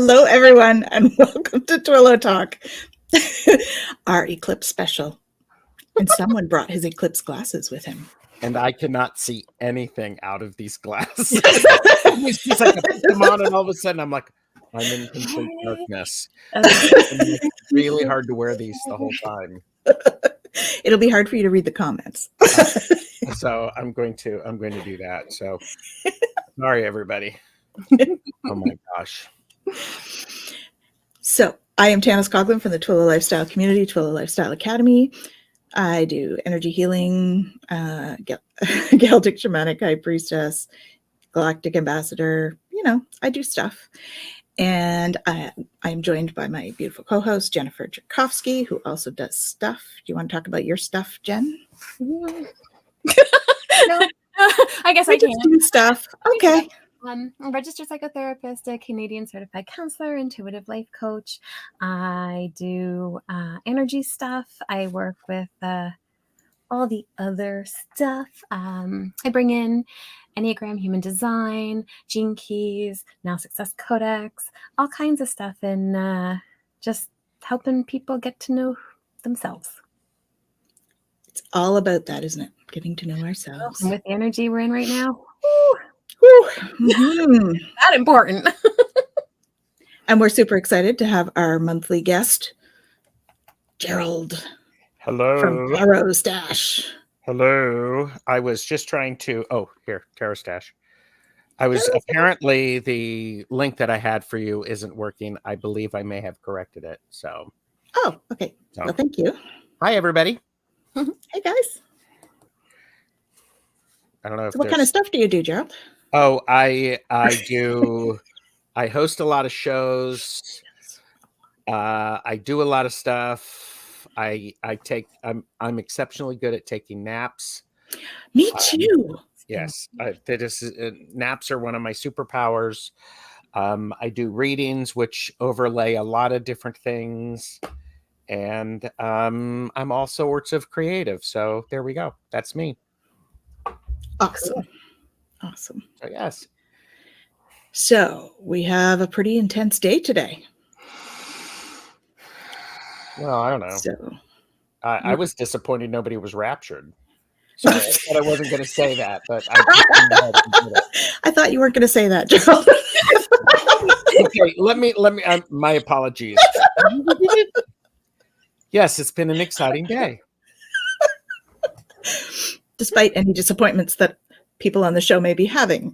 Hello, everyone, and welcome to Twillow Talk, our Eclipse special. And someone brought his Eclipse glasses with him. And I cannot see anything out of these glasses. It's like I put them on, and all of a sudden I'm like, I'm in complete darkness. It's really hard to wear these the whole time. It'll be hard for you to read the comments. So I'm going to do that. So sorry, everybody. Oh my gosh. So I am Tanis Coughlin from the Twillow Lifestyle Community, Twillow Lifestyle Academy. I do energy healing, Celtic Shamanic High Priestess, Galactic Ambassador. You know, I do stuff. And I am joined by my beautiful co-host, Jennifer Jerkovsky, who also does stuff. Do you want to talk about your stuff, Jen? No, I guess I can. Do stuff. Okay. I'm a registered psychotherapist, a Canadian certified counselor, intuitive life coach. I do energy stuff. I work with all the other stuff. I bring in Enneagram, human design, gene keys, now success codex, all kinds of stuff, and just helping people get to know themselves. It's all about that, isn't it? Getting to know ourselves. And with the energy we're in right now, Mm-hmm. that important. And we're super excited to have our monthly guest, Gerald. Hello. From Tarot Stash. Hello. I was just trying to. Oh, here, Tarot Stash. I was apparently the link that I had for you isn't working. I believe I may have corrected it. So. Oh, okay. So. Well, thank you. Hi, everybody. Hey, guys. I don't know if what kind of stuff do you do, Gerald? Oh, I do. I host a lot of shows. I do a lot of stuff. I'm exceptionally good at taking naps. Me too. Yes, naps are one of my superpowers. I do readings, which overlay a lot of different things, and I'm all sorts of creative. So there we go. That's me. Awesome. Awesome. So, yes. So we have a pretty intense day today. Well, I don't know. So I was disappointed nobody was raptured. Sorry, I said I wasn't going to say that, but I thought you weren't going to say that, Gerald. Okay, let me. My apologies. Yes, it's been an exciting day. Despite any disappointments that people on the show may be having.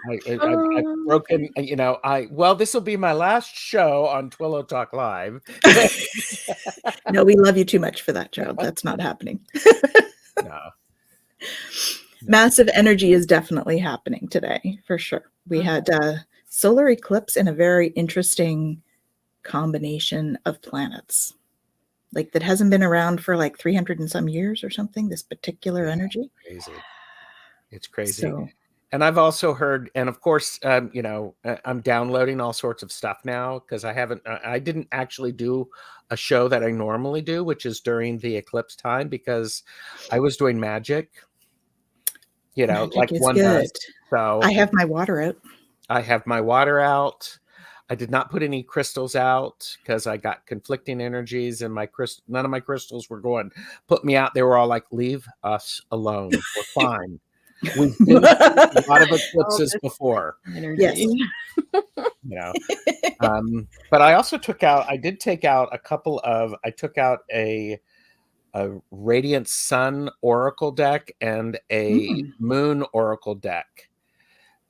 I've broken, this will be my last show on Twillow Talk Live. No, we love you too much for that, Gerald. That's not happening. No. Massive energy is definitely happening today, for sure. We had a solar eclipse in a very interesting combination of planets. Like that hasn't been around for like 300 and some years or something, this particular energy. Crazy. It's crazy. So, and I've also heard, and of course, I'm downloading all sorts of stuff now because I didn't actually do a show that I normally do, which is during the eclipse time because I was doing magic, magic like one good. does. So I have my water out. I did not put any crystals out because I got conflicting energies, and none of my crystals were going, put me out. They were all like, leave us alone. We're fine. We've been a lot of eclipses before. Yes. But I also took out a Radiant Sun Oracle deck and a Moon Oracle deck.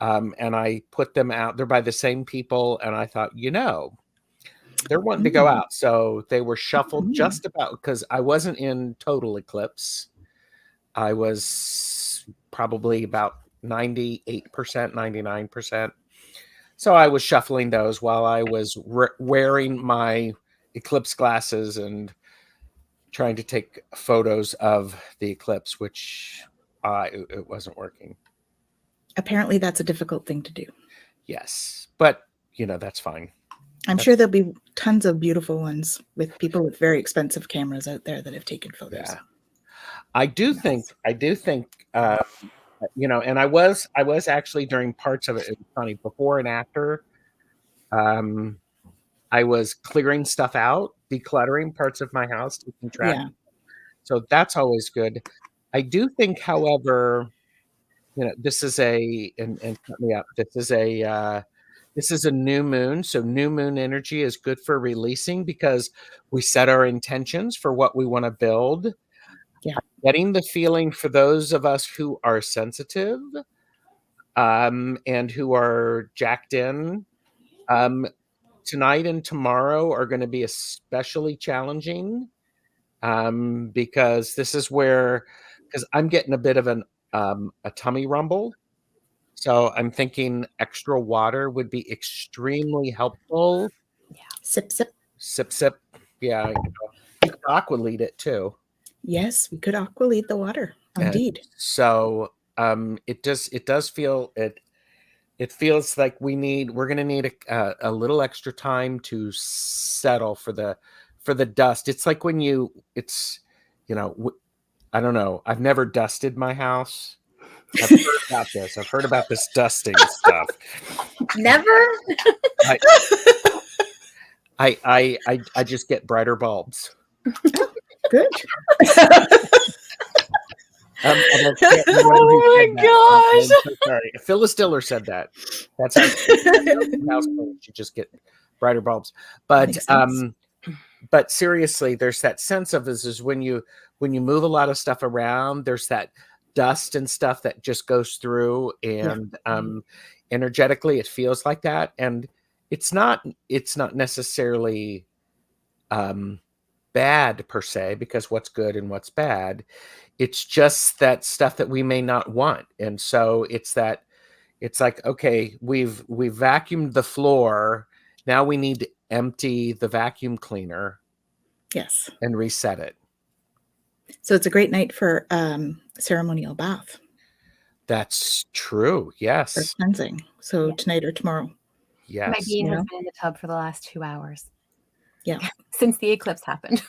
And I put them out. They're by the same people. And I thought, they're wanting to go out. So they were shuffled just about because I wasn't in total eclipse. I was probably about 98%, 99%. So I was shuffling those while I was wearing my eclipse glasses and trying to take photos of the eclipse, which it wasn't working. Apparently that's a difficult thing to do. Yes, but that's fine. I'm sure there'll be tons of beautiful ones with people with very expensive cameras out there that have taken photos. Yeah. I do think and I was actually during parts of it. It was funny before and after. I was clearing stuff out, decluttering parts of my house, taking trash. Yeah. So that's always good. I do think, however, this is and cut me up. This is a new moon. So new moon energy is good for releasing because we set our intentions for what we want to build. Yeah. Getting the feeling for those of us who are sensitive, and who are jacked in, tonight and tomorrow are going to be especially challenging, because this is because I'm getting a bit of a tummy rumble. So I'm thinking extra water would be extremely helpful. Sip, sip. Sip, sip. Yeah. You could aqua lead it too. Yes, we could aqua lead the water. Indeed. So it does feel it feels like we're going to need a little extra time to settle for the dust. It's like when I don't know. I've never dusted my house. I've heard about this. I've heard about this dusting stuff. Never. I just get brighter bulbs. Good. Oh my gosh. I'm so sorry. Phyllis Diller said that. That's how house clean. You just get brighter bulbs. But but seriously, there's that sense of this is when you move a lot of stuff around, there's that dust and stuff that just goes through, and energetically it feels like that. And it's not necessarily bad per se, because what's good and what's bad, it's just that stuff that we may not want. And so it's like, okay, we've vacuumed the floor, now we need to empty the vacuum cleaner. Yes. And reset it. So it's a great night for ceremonial bath. That's true. Yes. For cleansing. So tonight or tomorrow. Yes. My bean has been in the tub for the last 2 hours. Yeah. Since the eclipse happened.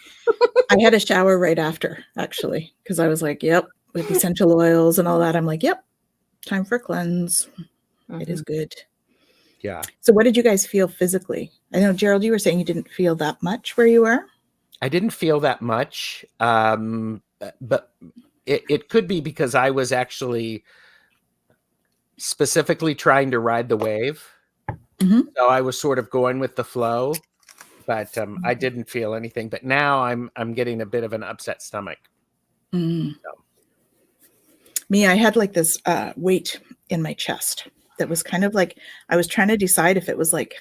I had a shower right after, actually, because I was like, yep, with essential oils and all that. I'm like, yep, time for a cleanse. It is good. Yeah. So what did you guys feel physically? I know, Gerald, you were saying you didn't feel that much where you were. I didn't feel that much. But it could be because I was actually specifically trying to ride the wave. Mm-hmm. So I was sort of going with the flow, but I didn't feel anything. But now I'm getting a bit of an upset stomach. Mm. So. Me, I had like this weight in my chest that was kind of like, I was trying to decide if it was like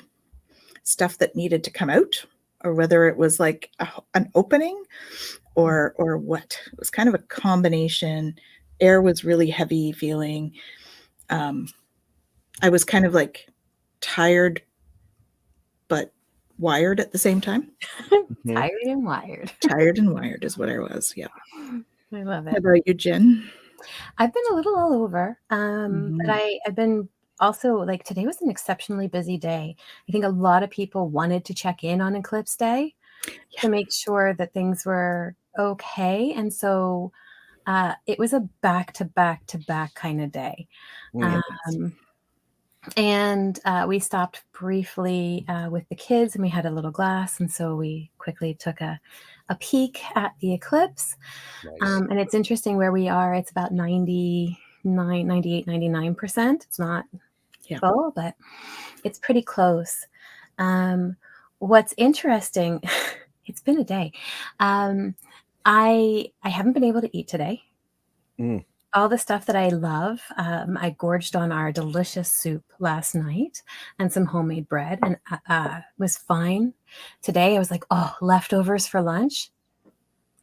stuff that needed to come out or whether it was like an opening or what. It was kind of a combination. Air was really heavy feeling. I was kind of like tired, but wired at the same time. Tired and wired. Tired and wired is what I was. Yeah. I love it. How about you, Jen? I've been a little all over. But I've been also, like, today was an exceptionally busy day. I think a lot of people wanted to check in on Eclipse Day to make sure that things were okay. And so it was a back-to-back-to-back kind of day. And we stopped briefly with the kids, and we had a little glass. And so we quickly took a peek at the eclipse. Nice. And it's interesting where we are. It's about 98, 99%. It's not full, but it's pretty close. What's interesting, it's been a day. I haven't been able to eat today. All the stuff that I love, I gorged on our delicious soup last night and some homemade bread, and was fine. Today I was like, oh, leftovers for lunch.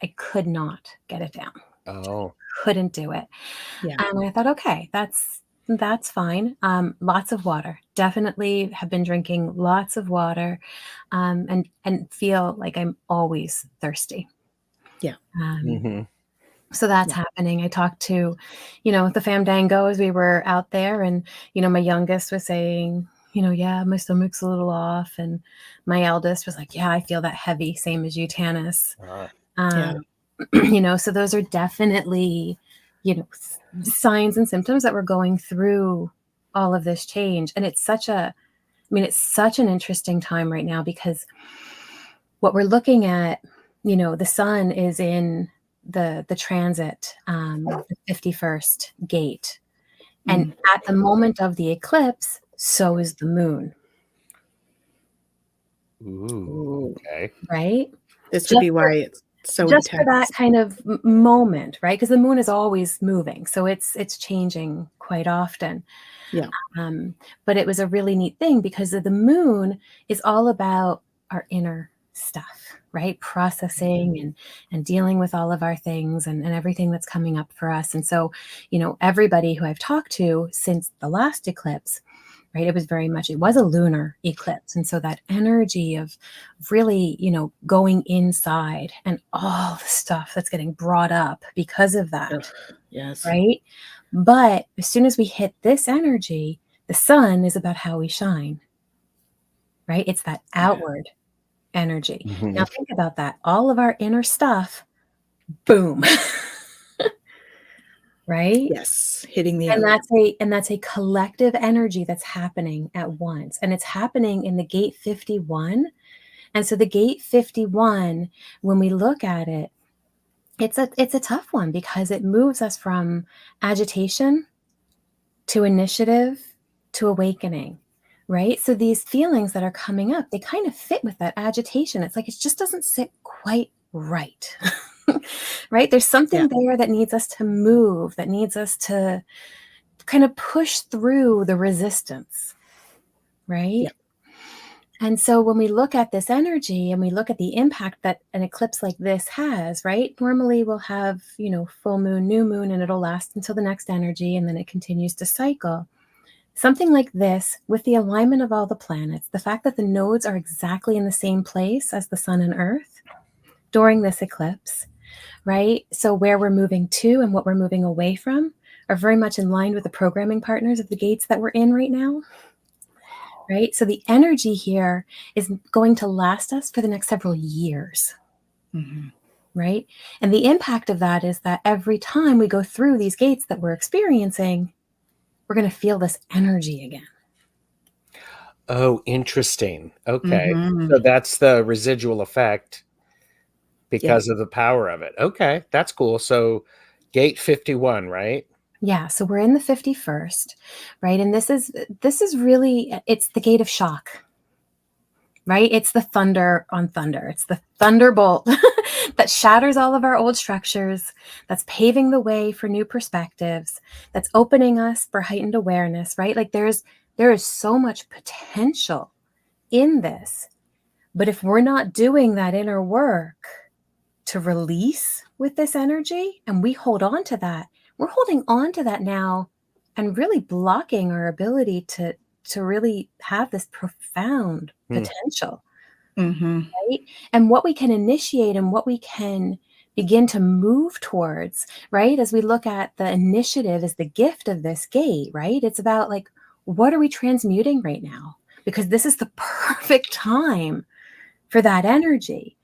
I could not get it down. Oh, couldn't do it. Yeah. And I thought, okay, that's fine. Lots of water. Definitely have been drinking lots of water, and feel like I'm always thirsty. Yeah. So that's happening. I talked to, the Famdango as we were out there, and, my youngest was saying, yeah, my stomach's a little off. And my eldest was like, yeah, I feel that heavy. Same as you, Tanis. So those are definitely, signs and symptoms that we're going through all of this change. And it's such an interesting time right now, because what we're looking at, the sun is in the transit, the 51st gate. And at the moment of the eclipse, so is the moon. Ooh, okay. Right? This would be why it's so just intense. for that kind of moment, right? Because the moon is always moving, so it's changing quite often. Yeah. But it was a really neat thing, because the moon is all about our inner stuff, right? Processing and dealing with all of our things and everything that's coming up for us. And so, everybody who I've talked to since the last eclipse, right, it was a lunar eclipse. And so that energy of really, going inside and all the stuff that's getting brought up because of that. Ugh, yes. Right. But as soon as we hit this energy, the sun is about how we shine. Right. It's that outward energy. Mhm. Now think about that. All of our inner stuff, boom. Right? Yes. Hitting the And outer. that's a collective energy that's happening at once. And it's happening in the gate 51. And so the gate 51, when we look at it, it's a tough one, because it moves us from agitation to initiative to awakening, right? So these feelings that are coming up, they kind of fit with that agitation. It's like it just doesn't sit quite right. Right? There's something there that needs us to move, that needs us to kind of push through the resistance, right? Yeah. And so when we look at this energy and we look at the impact that an eclipse like this has, right? Normally we'll have, full moon, new moon, and it'll last until the next energy, and then it continues to cycle. Something like this, with the alignment of all the planets, the fact that the nodes are exactly in the same place as the sun and earth during this eclipse, right? So where we're moving to and what we're moving away from are very much in line with the programming partners of the gates that we're in right now. Right? So the energy here is going to last us for the next several years. Mm-hmm. Right? And the impact of that is that every time we go through these gates that we're experiencing, we're going to feel this energy again. Oh, interesting. Okay. Mm-hmm. So that's the residual effect because of the power of it. Okay. That's cool. So gate 51, right? Yeah, so we're in the 51st, right? And this is really, it's the gate of shock, right? It's the thunder on thunder. It's the thunderbolt that shatters all of our old structures, that's paving the way for new perspectives, that's opening us for heightened awareness, right? Like there is so much potential in this. But if we're not doing that inner work to release with this energy, and we hold on to that, we're holding on to that now and really blocking our ability to really have this profound potential. Mm-hmm. Right? And what we can initiate and what we can begin to move towards, right? As we look at the initiative as the gift of this gate, right? It's about like, what are we transmuting right now? Because this is the perfect time for that energy.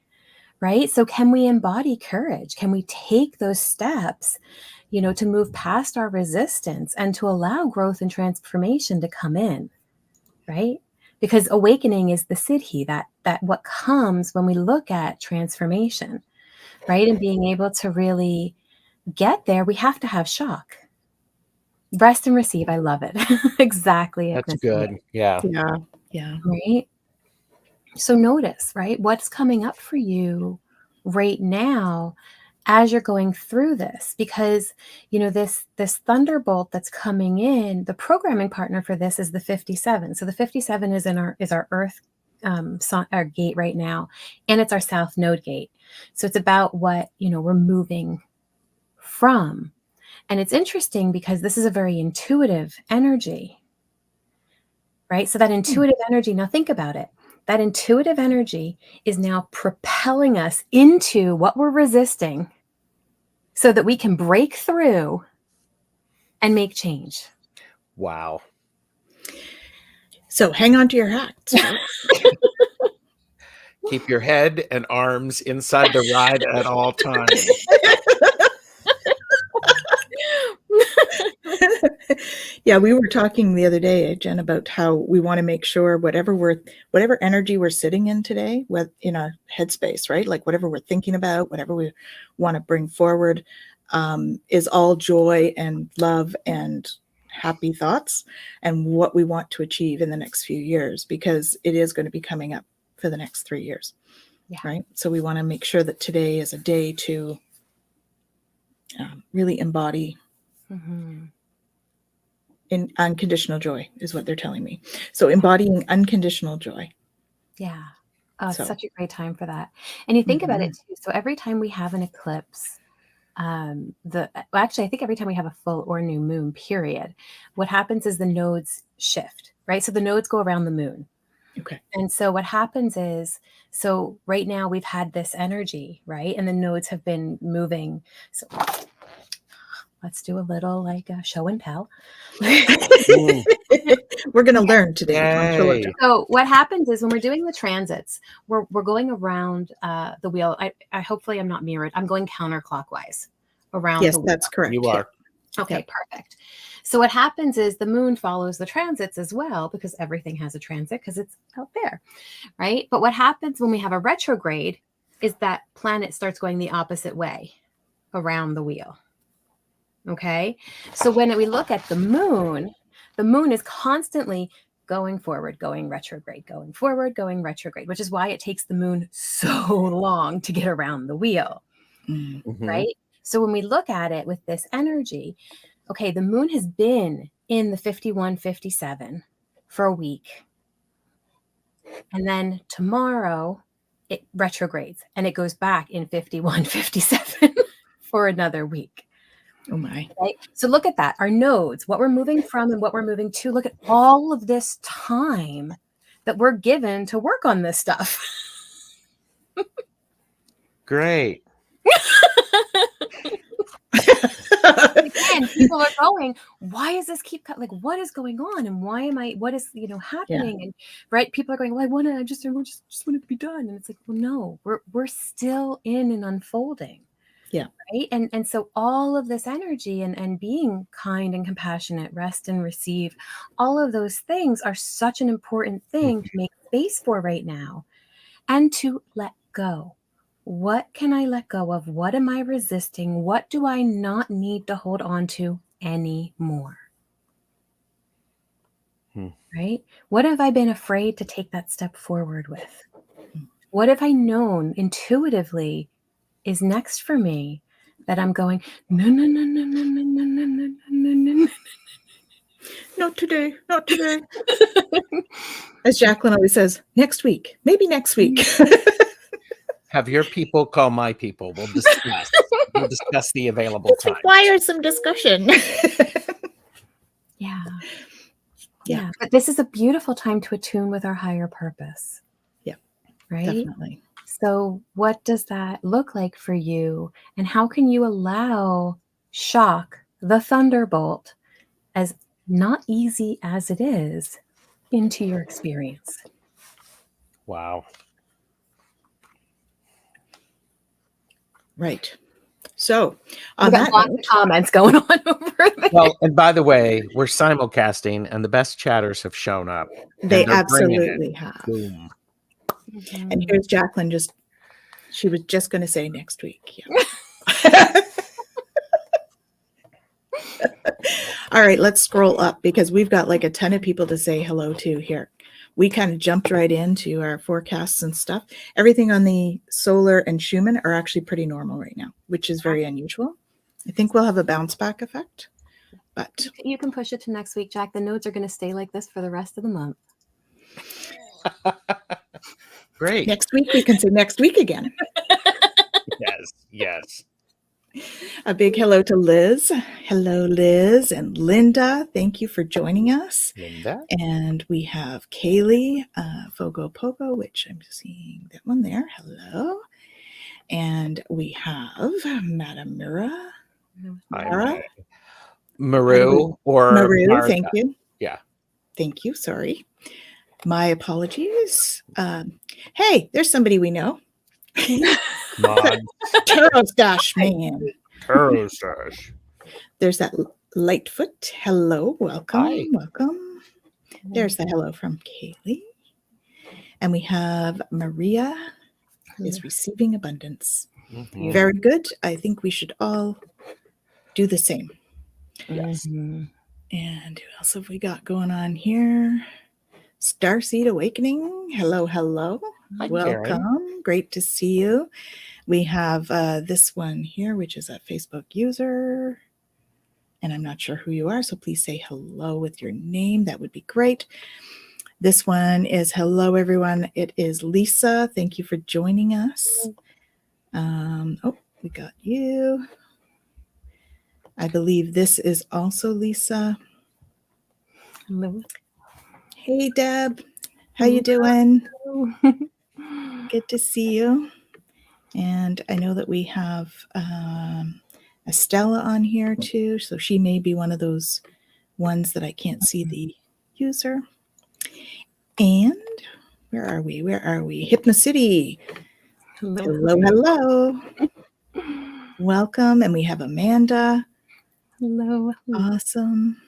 Right? So can we embody courage? Can we take those steps, to move past our resistance and to allow growth and transformation to come in, right? Because awakening is the siddhi, that what comes when we look at transformation, right? And being able to really get there, we have to have shock. Rest and receive. I love it. Exactly. That's good. Yeah. Yeah. Yeah. Right? So notice, right, what's coming up for you right now as you're going through this, because, this thunderbolt that's coming in, the programming partner for this is the 57. So the 57 is our Earth our gate right now, and it's our South Node gate. So it's about what, we're moving from. And it's interesting because this is a very intuitive energy, right? So that intuitive energy, now think about it. That intuitive energy is now propelling us into what we're resisting so that we can break through and make change. Wow. So hang on to your hats. Keep your head and arms inside the ride at all times. Yeah, we were talking the other day, Jen, about how we want to make sure whatever energy we're sitting in today, with in our headspace, right? Like whatever we're thinking about, whatever we want to bring forward, is all joy and love and happy thoughts, and what we want to achieve in the next few years, because it is going to be coming up for the next 3 years, right? So we want to make sure that today is a day to really embody. In unconditional joy is what they're telling me. So embodying unconditional joy. Yeah. It's such a great time for that. And you think about it too. So every time we have an eclipse, actually, I think every time we have a full or new moon period, what happens is the nodes shift, right? So the nodes go around the moon. Okay. And so what happens is, so right now we've had this energy, right? And the nodes have been moving. So let's do a little like a show and tell. We're going to learn today. So what happens is when we're doing the transits, we're going around the wheel. I hopefully I'm not mirrored. I'm going counterclockwise around the wheel. That's correct. You are. Okay, perfect. So what happens is the moon follows the transits as well, because everything has a transit because it's out there, right? But what happens when we have a retrograde is that planet starts going the opposite way around the wheel. Okay, so when we look at the moon is constantly going forward, going retrograde, going forward, going retrograde, which is why it takes the moon so long to get around the wheel, right? So when we look at it with this energy, okay, the moon has been in the 51-57 for a week. And then tomorrow it retrogrades and it goes back in 51-57 for another week. Oh my. Right? So look at that. Our nodes, what we're moving from and what we're moving to. Look at all of this time that we're given to work on this stuff. Great. Again, people are going, why is this keep cut? Like, what is going on? And why am I, what is, happening? And right. People are going, well, I just want it to be done. And it's like, well, no, we're still in an unfolding. Yeah. Right. And so all of this energy and being kind and compassionate, rest and receive, all of those things are such an important thing to make space for right now, and to let go. What can I let go of? What am I resisting? What do I not need to hold on to anymore? Right? What have I been afraid to take that step forward with? What have I known intuitively is next for me that I'm going, no. Not today. As Jacqueline always says, next week, maybe next week. Have your people call my people. We'll discuss the available time. Requires some discussion. Yeah. But this is a beautiful time to attune with our higher purpose. Yeah. Right? Definitely. So what does that look like for you? And how can you allow shock, the thunderbolt, as not easy as it is, into your experience? Wow. Right. So on that lots of comments going on over there. Well, and by the way, we're simulcasting and the best chatters have shown up. They absolutely have. Boom. And here's Jacqueline she was just going to say next week. Yeah. All right, let's scroll up because we've got like a ton of people to say hello to here. We kind of jumped right into our forecasts and stuff. Everything on the solar and Schumann are actually pretty normal right now, which is very unusual. I think we'll have a bounce back effect, but you can push it to next week, Jack. The nodes are going to stay like this for the rest of the month. Great. Next week we can say next week again. Yes. A big hello to Liz. Hello, Liz and Linda. Thank you for joining us. Linda. And we have Kaylee, Fogo Pogo, which I'm seeing that one there. Hello. And we have Madame Mira. Maru or Maru, Martha. thank you. Yeah. Thank you. Sorry. My apologies. Hey, there's somebody we know. Mod. Tarot Stash man. Tarot Stash. There's that Lightfoot, hello, welcome, Hi. welcome. There's the hello from Kaylee. And we have Maria is receiving abundance. Mhm. Very good. I think we should all do the same. Yes. And who else have we got going on here? Starseed Awakening. Hello, hello. Hi, Welcome. Karen. Great to see you. We have this one here, which is a Facebook user. And I'm not sure who you are, so please say hello with your name. That would be great. This one is hello, everyone. It is Lisa. Thank you for joining us. Oh, we got you. I believe this is also Lisa. Hello. Hey, Deb. How you doing? Good to see you. And I know that we have Estella on here too, so she may be one of those ones that I can't see the user. And where are we? Where are we? Hypnocity. Hello, hello. Welcome. And we have Amanda. Hello. Awesome.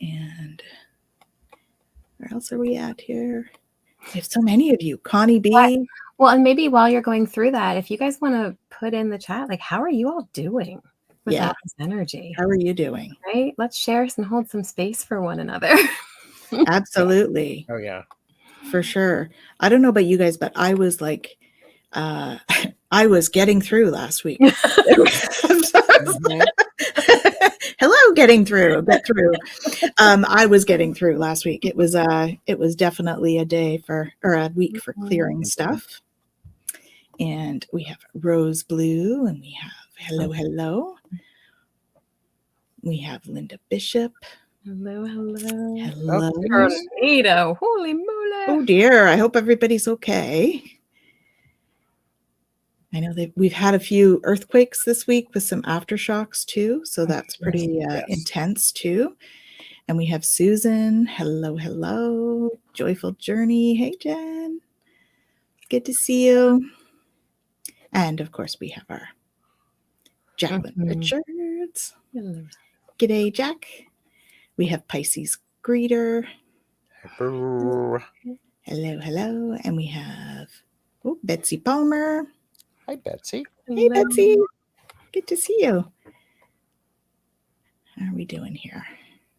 And where else are we at here? We have so many of you. Connie B. Well, and maybe while you're going through that, if you guys want to put in the chat, like, how are you all doing with all this energy? How are you doing? Right? Let's share and hold some space for one another. Absolutely. Oh, yeah. For sure. I don't know about you guys, but I was like, I was getting through last week. Hello, getting through. Get through. I was getting through last week. It was definitely a day for, or a week for clearing stuff. And we have Rose Blue, and we have hello, hello. We have Linda Bishop. Hello, hello. Hello. Tornado. Holy moly. Oh dear. I hope everybody's okay. I know that we've had a few earthquakes this week with some aftershocks too. So that's pretty intense too. And we have Susan. Hello, hello. Joyful Journey. Hey, Jen. Good to see you. And of course, we have our Jacqueline Richards. Hello. G'day, Jack. We have Pisces Greeter. Hello, hello. And we have Betsy Palmer. Hi, Betsy. Hey, Betsy. Good to see you. How are we doing here?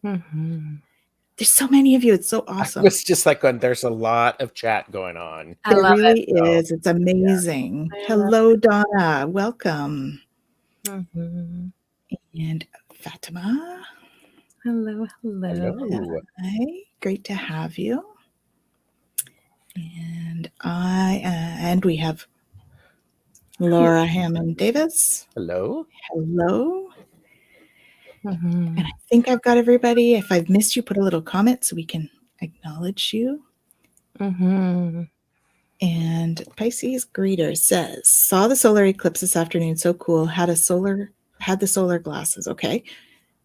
There's so many of you. It's so awesome. It's just like when there's a lot of chat going on. It really is. It's amazing. Yeah. Hello, Donna. Welcome. Mm-hmm. And Fatima. Hello. Hi. Great to have you. And we have Laura Hammond Davis. Hello. Hello. And I think I've got everybody. If I've missed you, put a little comment so we can acknowledge you. And Pisces Greeter says, saw the solar eclipse this afternoon. So cool. Had the solar glasses. Okay.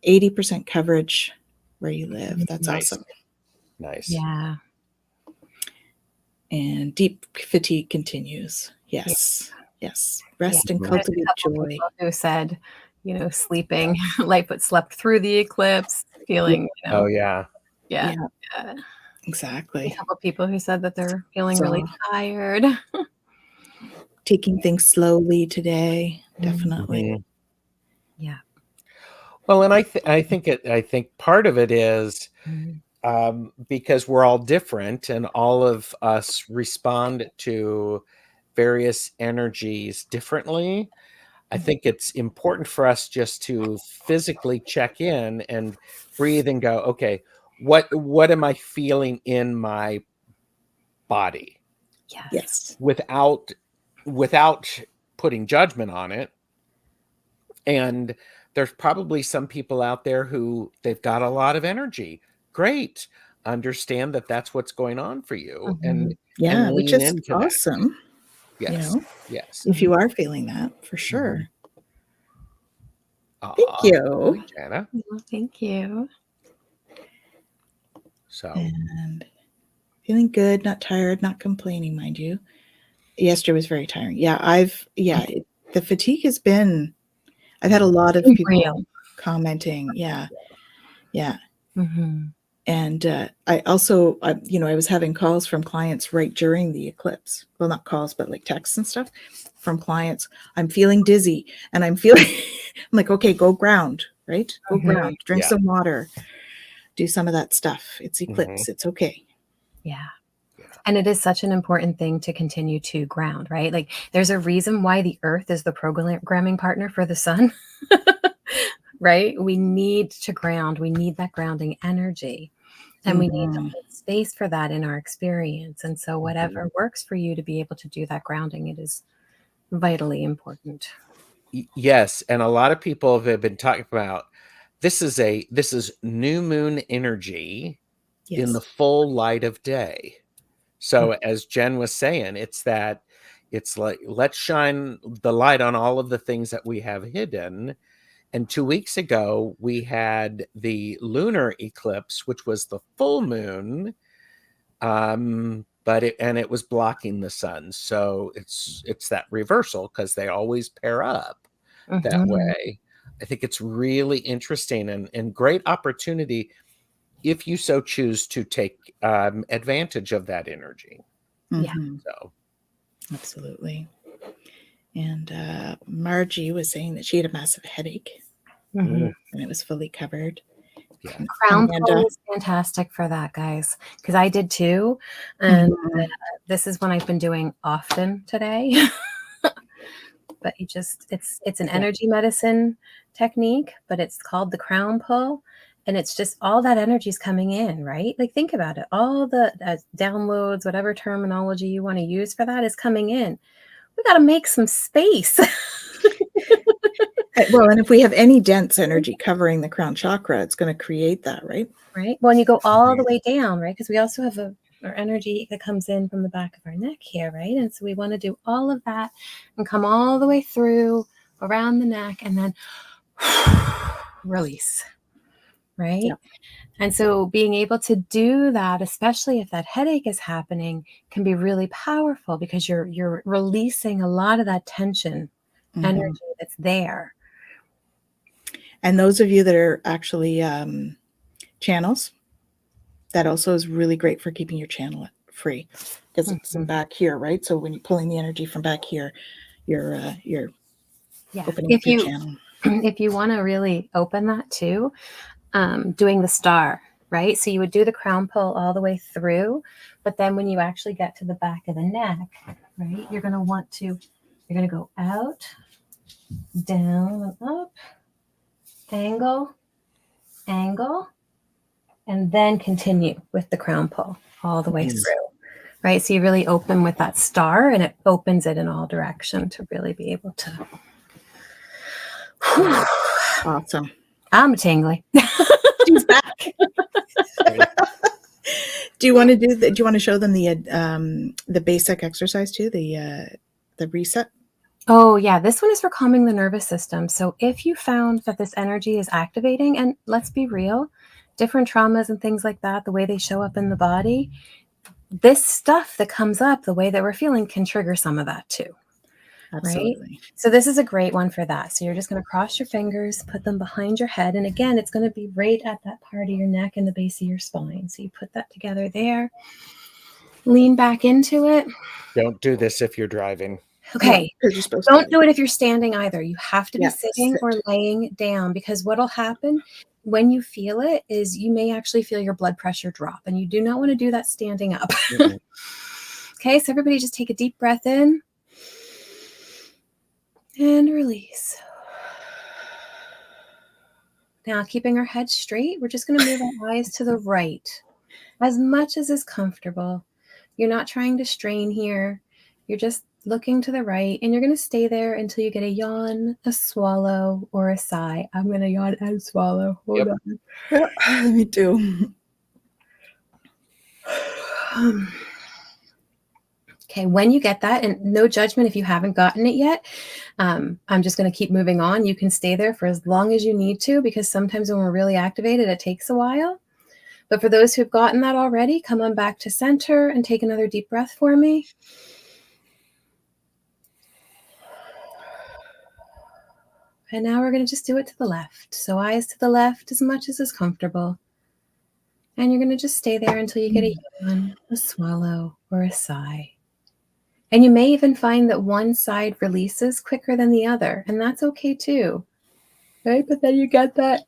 80% coverage where you live. That's awesome. Nice. Yeah. And deep fatigue continues. Yes. Rest and cultivate joy. Who said, sleeping, Lightfoot slept through the eclipse, feeling, Oh, yeah. Yeah. Exactly. A couple people who said that they're feeling really tired. Taking things slowly today. Definitely. Yeah. Well, and I think part of it is because we're all different and all of us respond to various energies differently. I think it's important for us just to physically check in and breathe and go, okay, what am I feeling in my body? Yes. Without putting judgment on it. And there's probably some people out there who they've got a lot of energy. Great. Understand that that's what's going on for you. And which lean is into awesome. That. Yes. If you are feeling that, for sure. Thank you, Jana. Thank you. So, and feeling good, not tired, not complaining, mind you. Yesterday was very tiring. The fatigue has been, I've had a lot of people. Real. commenting. Yeah. Mm-hmm. And I also, I was having calls from clients right during the eclipse. Well, not calls, but like texts and stuff from clients. I'm feeling dizzy, and I'm like, okay, go ground, right? Go ground, drink Yeah. some water, do some of that stuff. It's eclipse. It's okay. Yeah. And it is such an important thing to continue to ground, right? Like there's a reason why the earth is the programming partner for the sun, right? We need to ground. We need that grounding energy. And we need to hold space for that in our experience. And so whatever works for you to be able to do that grounding, it is vitally important. Yes. And a lot of people have been talking about this is new moon energy in the full light of day. So as Jen was saying, it's like, let's shine the light on all of the things that we have hidden. And 2 weeks ago, we had the lunar eclipse, which was the full moon, but it was blocking the sun. So it's that reversal, because they always pair up that way. I think it's really interesting and great opportunity if you so choose to take advantage of that energy. Yeah. So Absolutely. And Margie was saying that she had a massive headache, and it was fully covered. Yeah. Crown pull is fantastic for that, guys, because I did too. And this is one I've been doing often today. But it's an energy medicine technique, but it's called the crown pull. And it's just all that energy is coming in, right? Like think about it. All the downloads, whatever terminology you want to use for that is coming in. We got to make some space. Well, and if we have any dense energy covering the crown chakra, it's going to create that, right? Right. Well, and you go all the way down, right? Because we also have our energy that comes in from the back of our neck here, right? And so we want to do all of that and come all the way through around the neck and then release, right? Yeah. And so being able to do that, especially if that headache is happening, can be really powerful because you're releasing a lot of that tension energy that's there. And those of you that are actually channels, that also is really great for keeping your channel free, because it's back here, right? So when you're pulling the energy from back here, you're opening up your channel. If you want to really open that too, doing the star, right? So you would do the crown pull all the way through, but then when you actually get to the back of the neck, right, you're going to go out, down, and up, angle, and then continue with the crown pull all the way through, right? So you really open with that star, and it opens it in all direction to really be able to. Awesome. I'm tingly. She's back. Do you want to show them the basic exercise too, the reset? Oh yeah, this one is for calming the nervous system. So if you found that this energy is activating, and let's be real, different traumas and things like that, the way they show up in the body, this stuff that comes up, the way that we're feeling, can trigger some of that too. Absolutely. Right? So this is a great one for that. So you're just going to cross your fingers, put them behind your head. And again, it's going to be right at that part of your neck and the base of your spine. So you put that together there. Lean back into it. Don't do this if you're driving. Okay. No, you're supposed Don't to. do it if you're standing either. You have to be sitting or laying down, because what'll happen when you feel it is you may actually feel your blood pressure drop, and you do not want to do that standing up. Okay. So everybody just take a deep breath in and release. Now, keeping our head straight, we're just going to move our eyes to the right as much as is comfortable. You're not trying to strain here. You're just looking to the right, and you're going to stay there until you get a yawn, a swallow, or a sigh. I'm going to yawn and swallow. Hold on. Yeah, me too. Okay, when you get that, and no judgment if you haven't gotten it yet, I'm just going to keep moving on. You can stay there for as long as you need to, because sometimes when we're really activated, it takes a while. But for those who've gotten that already, come on back to center and take another deep breath for me. And now we're going to just do it to the left. So eyes to the left as much as is comfortable. And you're going to just stay there until you get a yawn, a swallow, or a sigh. And you may even find that one side releases quicker than the other. And that's okay too. Right? But then you get that.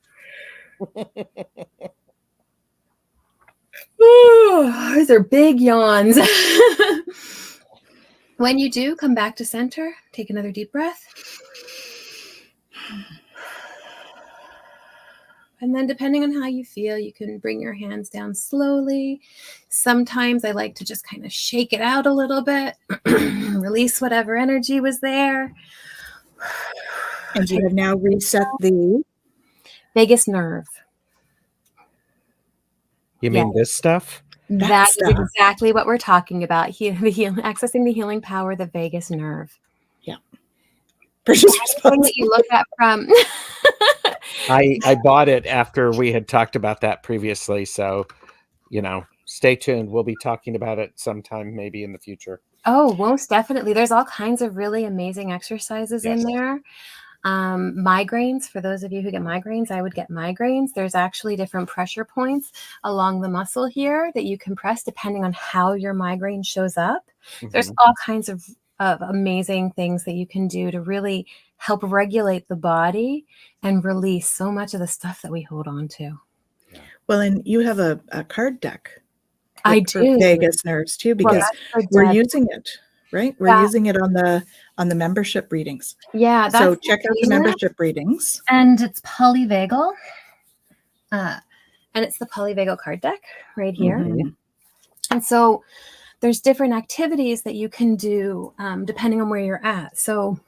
Ooh, those are big yawns. When you do, come back to center. Take another deep breath. And then depending on how you feel, you can bring your hands down slowly. Sometimes I like to just kind of shake it out a little bit, release whatever energy was there. And you have now reset the vagus nerve. You mean this stuff? That stuff. is exactly what we're talking about. Accessing the healing power of the vagus nerve. Yeah. Anything that you look at from... I bought it after we had talked about that previously. So, stay tuned. We'll be talking about it sometime, maybe in the future. Oh, most definitely. There's all kinds of really amazing exercises in there. Migraines, for those of you who get migraines, I would get migraines. There's actually different pressure points along the muscle here that you can press depending on how your migraine shows up. Mm-hmm. There's all kinds of amazing things that you can do to really help regulate the body and release so much of the stuff that we hold on to. Well, and you have a card deck. I for do. vagus nerves too, because we're using it, right? We're using it on the membership readings. Yeah. So check out the membership readings. And it's polyvagal. And it's the polyvagal card deck right here. Mm-hmm. And so there's different activities that you can do depending on where you're at. So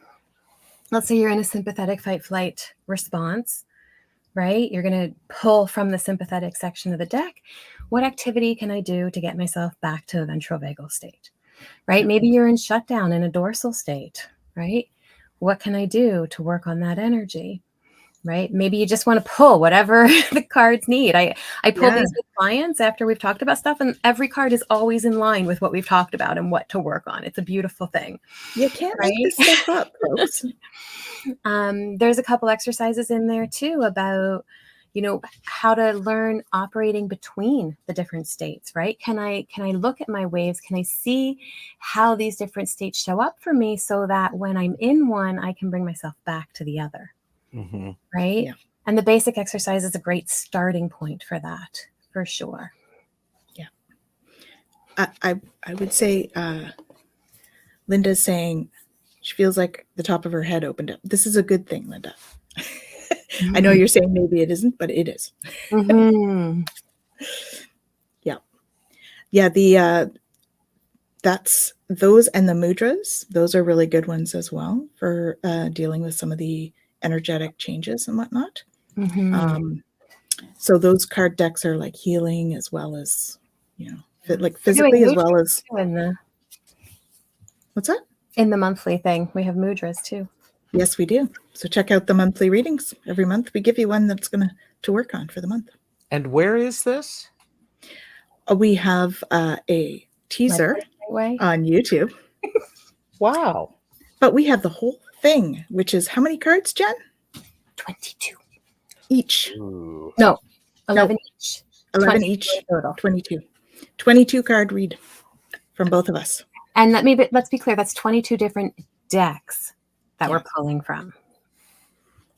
let's say you're in a sympathetic fight-flight response, right? You're going to pull from the sympathetic section of the deck. What activity can I do to get myself back to a ventrovagal state, right? Maybe you're in shutdown in a dorsal state, right? What can I do to work on that energy, right? Maybe you just want to pull whatever the cards need. I pull these with clients after we've talked about stuff, and every card is always in line with what we've talked about and what to work on. It's a beautiful thing. You can't make this stuff up, folks. There's a couple exercises in there too about, how to learn operating between the different states, right? Can I look at my waves? Can I see how these different states show up for me so that when I'm in one, I can bring myself back to the other, right? Yeah. And the basic exercise is a great starting point for that, for sure. Yeah. I would say Linda's saying she feels like the top of her head opened up. This is a good thing, Linda. I know you're saying maybe it isn't, but it is. Mm-hmm. Yeah. That's those, and the mudras. Those are really good ones as well for dealing with some of the energetic changes and whatnot. Mm-hmm. So those card decks are like healing as well as, like physically as well as. What's that? In the monthly thing, we have mudras too. Yes, we do. So check out the monthly readings. Every month we give you one that's going to work on for the month. And where is this? We have a teaser on YouTube. Wow. But we have the whole thing, which is how many cards, Jen? 22. Each. Ooh. No, 11 each. 11 each. Total. 22. 22 card read from both of us. And let's be clear, that's 22 different decks that we're pulling from.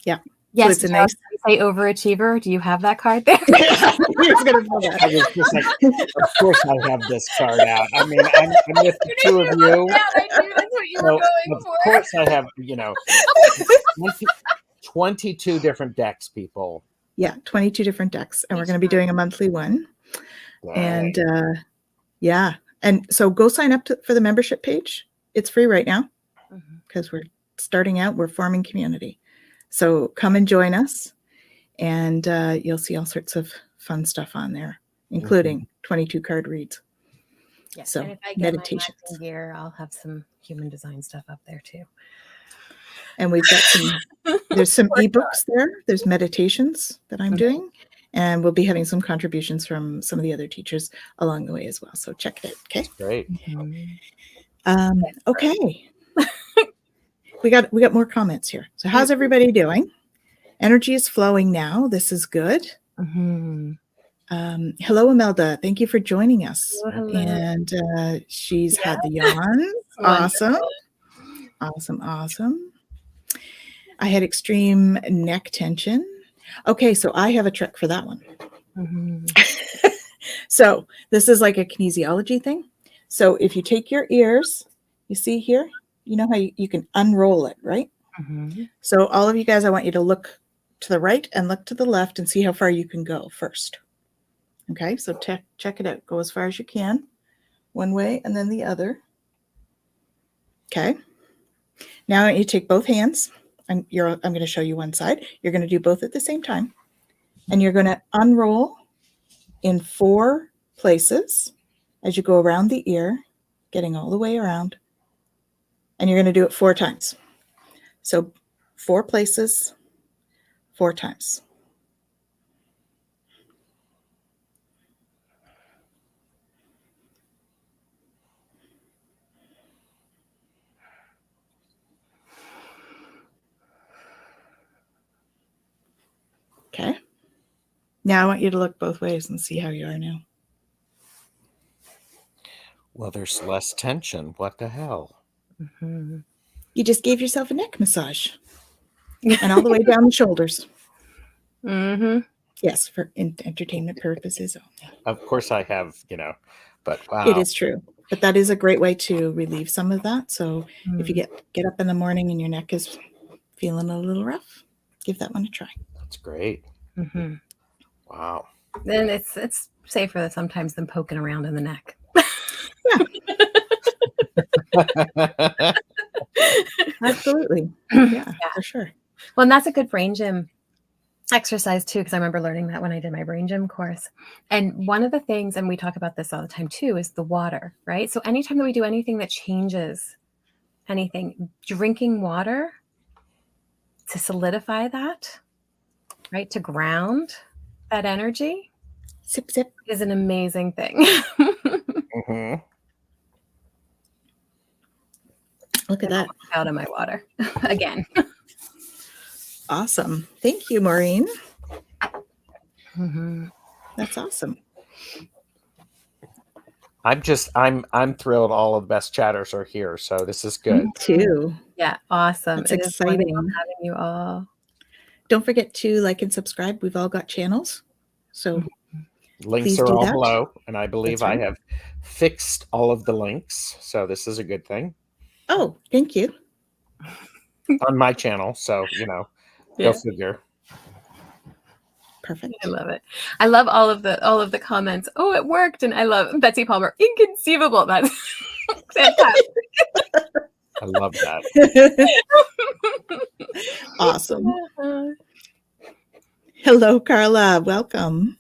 Yeah. Yes. So it's a nice. Say overachiever. Do you have that card there? I was just like, of course I have this card out. I mean, I'm with the two of you. Yeah, I knew that's what you were going for. Of course I have, 22 different decks, people. Yeah, 22 different decks. And we're going to be doing a monthly one. Right. And and so go sign up for the membership page. It's free right now because we're starting out. We're forming community. So come and join us, and you'll see all sorts of fun stuff on there, including 22 card reads. Yeah, so and if I get meditations. My gear, I'll have some human design stuff up there too. And we've got there's some ebooks there. There's meditations that I'm doing, and we'll be having some contributions from some of the other teachers along the way as well. So check it out. Okay. Great. Okay. we got more comments here. So how's everybody doing? Energy is flowing now. This is good. Mm-hmm. Hello, Imelda. Thank you for joining us. Oh, hello. And she's Yeah. had the yawn. Awesome. Awesome. I had extreme neck tension. Okay, so I have a trick for that one. Mm-hmm. So this is like a kinesiology thing. So if you take your ears, you see here, you know how you can unroll it, right? Mm-hmm. So all of you guys, I want you to look to the right and look to the left and see how far you can go first. Okay, so check it out. Go as far as you can, one way and then the other. Okay. Now I want you to take both hands. I'm going to show you one side. You're going to do both at the same time. And you're going to unroll in 4 places as you go around the ear, getting all the way around. And you're going to do it 4 times. So 4 places, 4 times. Okay. Now I want you to look both ways and see how you are now. Well, there's less tension. What the hell? Mm-hmm. You just gave yourself a neck massage. And all the way down the shoulders. Mm-hmm. Yes, for entertainment purposes only. Of course I have, but wow. It is true. But that is a great way to relieve some of that. So if you get up in the morning and your neck is feeling a little rough, give that one a try. That's great. Mm-hmm. Wow. Then it's safer sometimes than poking around in the neck. Absolutely. Yeah, for sure. Well, and that's a good brain gym exercise too, because I remember learning that when I did my brain gym course. And one of the things, and we talk about this all the time too, is the water, right? So anytime that we do anything that changes anything, drinking water to solidify that, right? To ground that energy. Sip, sip. Is an amazing thing. Mm-hmm. Look at that. Out of my water again. Awesome. Thank you, Maureen. Mm-hmm. That's awesome. I'm thrilled all of the best chatters are here. So this is good. Me too. Yeah, awesome. It's It is exciting. wonderful having you all. Don't forget to like and subscribe. We've all got channels. So Links please are do all that. below. And I believe That's right. I have fixed all of the links. So this is a good thing Oh, thank you. on my channel. So, go figure. Perfect. I love it. I love all of the comments. Oh, it worked. And I love Betsy Palmer. Inconceivable. That's fantastic. I love that. Awesome. Hello, Carla. Welcome.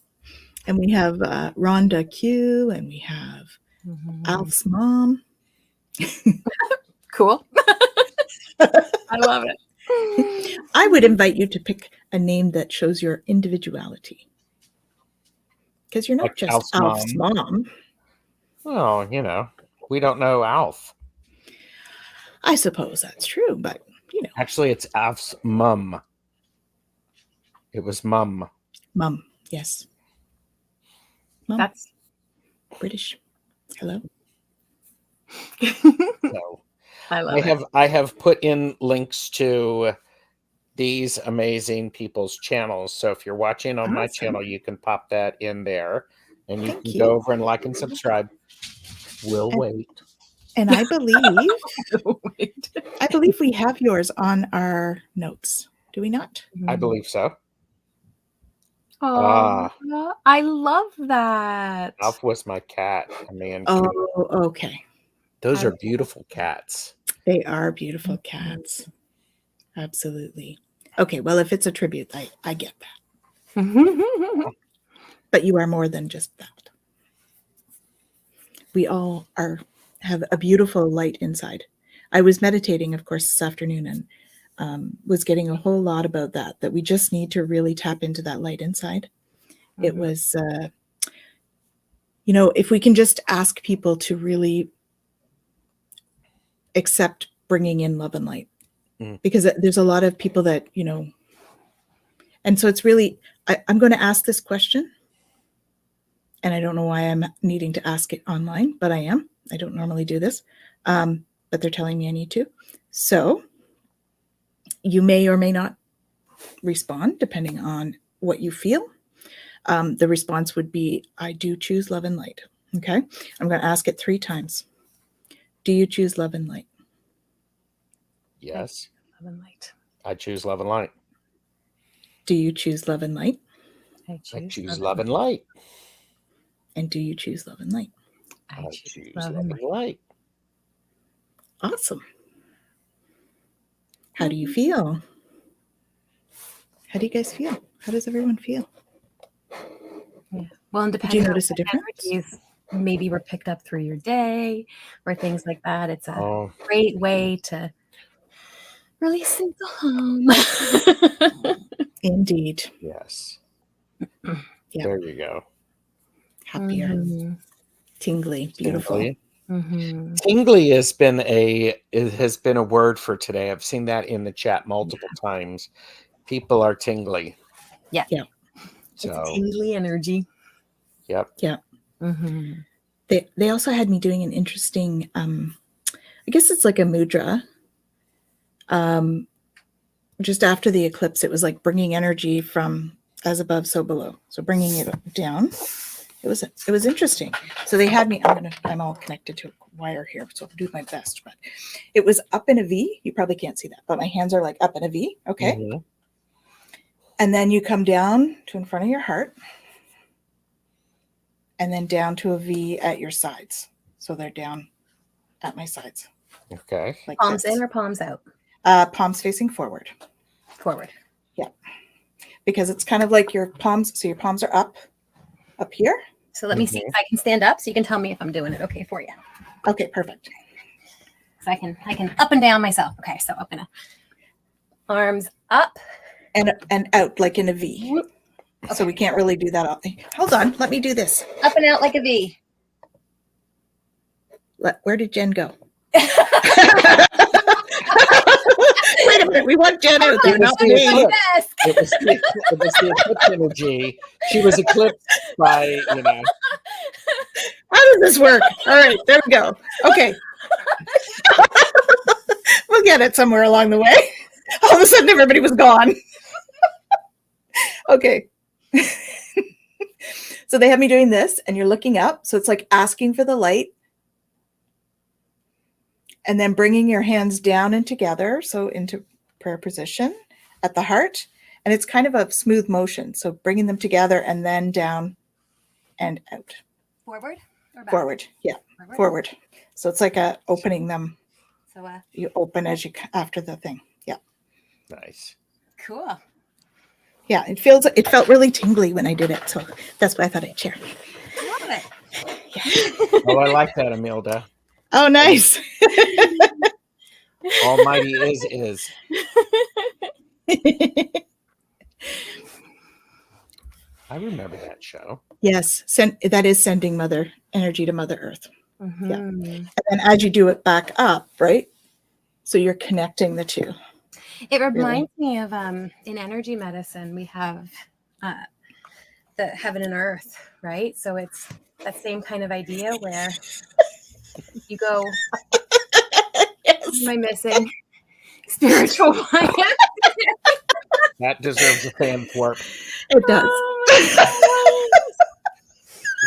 And we have Rhonda Q, and we have Alf's mom. Cool. I love it. I would invite you to pick a name that shows your individuality. Because you're not Like just Alf's mom. Well, we don't know Alf. I suppose that's true, but Actually, it's Alf's mum. It was mum. Mum, yes. Mum. That's British. Hello. So I love it. I have put in links to these amazing people's channels. So if you're watching on my channel, you can pop that in there, and you can go over and like and subscribe. We'll wait. And I believe we have yours on our notes. Do we not? I believe so. Oh, I love that. Alf was my cat. Man. Oh, okay. Those are beautiful cats. They are beautiful cats. Absolutely. Okay, well, if it's a tribute, I get that. But you are more than just that. We all have a beautiful light inside. I was meditating, of course, this afternoon, and was getting a whole lot about that we just need to really tap into that light inside. Mm-hmm. It was, if we can just ask people to really accept bringing in love and light because there's a lot of people that, and so it's really, I'm going to ask this question, and I don't know why I'm needing to ask it online, but I am. I don't normally do this, but they're telling me I need to. So you may or may not respond depending on what you feel. The response would be, I do choose love and light. Okay. I'm going to ask it 3 times. Do you choose love and light? Yes. Love and light. I choose love and light. Do you choose love and light? I choose love and light. And do you choose love and light? I choose love and light. Awesome. How do you feel? How do you guys feel? How does everyone feel? Yeah. Well, and Did depending you on notice a what difference? energies maybe were picked up through your day or things like that. It's a Oh, great way to release and go home. Indeed. yes. Yeah. There you go. Happier. Mhm. Tingly. Beautiful. Tingly. Mhm. Tingly has been a word for today. I've seen that in the chat multiple times. People are tingly. Yeah. Yeah. It's a So, tingly energy. yep. Yeah. Mhm. They also had me doing an interesting, I guess it's like a mudra. Just after the eclipse, it was like bringing energy from as above, so below. So bringing it down. It was interesting. So they had me. I'm all connected to a wire here, so I'll do my best. But it was up in a V. You probably can't see that, but my hands are like up in a V. Okay. Mhm. And then you come down to in front of your heart, and then down to a V at your sides. So they're down at my sides. Okay. Like Palms this. in or palms out? Palms facing forward. Forward. Yeah. Because it's kind of like your palms. So your palms are up here. So let me see if I can stand up so you can tell me if I'm doing it okay for you. Okay, perfect. So I can up and down myself. Okay, so up and arms up. And out like in a V. Okay. So we can't really do that. Hold on. Let me do this. Up and out like a V. Where did Jen go? Wait a minute. We want Jen out there, not me. It was the eclipse energy. She was eclipsed by, How does this work? All right. There we go. Okay. We'll get it somewhere along the way. All of a sudden, everybody was gone. Okay. So they have me doing this, and you're looking up. So it's like asking for the light. And then bringing your hands down and together. So into prayer position at the heart. And it's kind of a smooth motion. So bringing them together and then down and out. Forward or back? Forward. Yeah. Forward. So it's like opening them. So you open as you after the thing. Yeah. nice. Cool. Yeah, it felt really tingly when I did it. So that's why I thought I'd share. Love it. Yeah. Oh, I like that, Imelda. Oh, nice. Almighty is. I remember that show. Yes, that is sending Mother energy to Mother Earth. Mm-hmm. Yeah. And then as you do it back up, right? So you're connecting the two. It reminds me of in energy medicine, we have the heaven and earth, right? So it's that same kind of idea where you go, Yes. what am I missing? Spiritual plan. That deserves a fan twerp. It does. Oh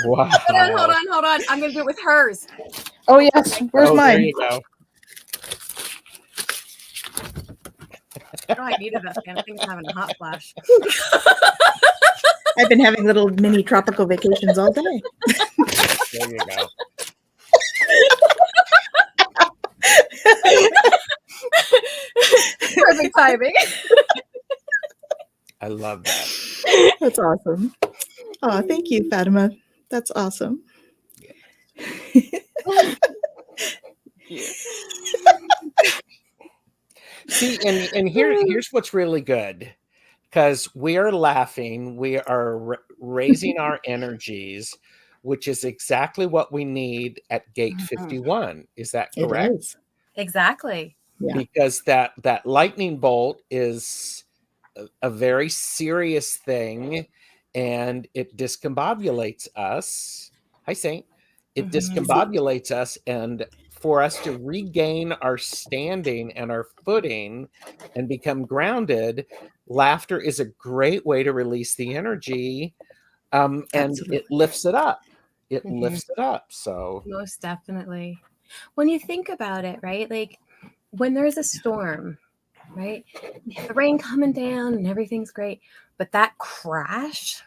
Wow. Hold on. I'm going to do it with hers. Oh, yes. Where's There mine? you go. Oh, I needed that fan. I think I'm having a hot flash. I've been having little mini tropical vacations all day. There you go. Perfect timing. I love that. That's awesome. Oh, thank you, Fatima. That's awesome. See, and here's what's really good, because we are laughing, we are raising our energies, which is exactly what we need at gate 51. Is that correct? It is. Exactly. Yeah. because that lightning bolt is a very serious thing, and it discombobulates us. Hi, Saint. It discombobulates us, and for us to regain our standing and our footing and become grounded, laughter is a great way to release the energy, and Absolutely. it lifts it up. It Mhm. lifts it up. So Most definitely. When you think about it, right? Like when there's a storm, right? You have the rain coming down and everything's great, but that crash,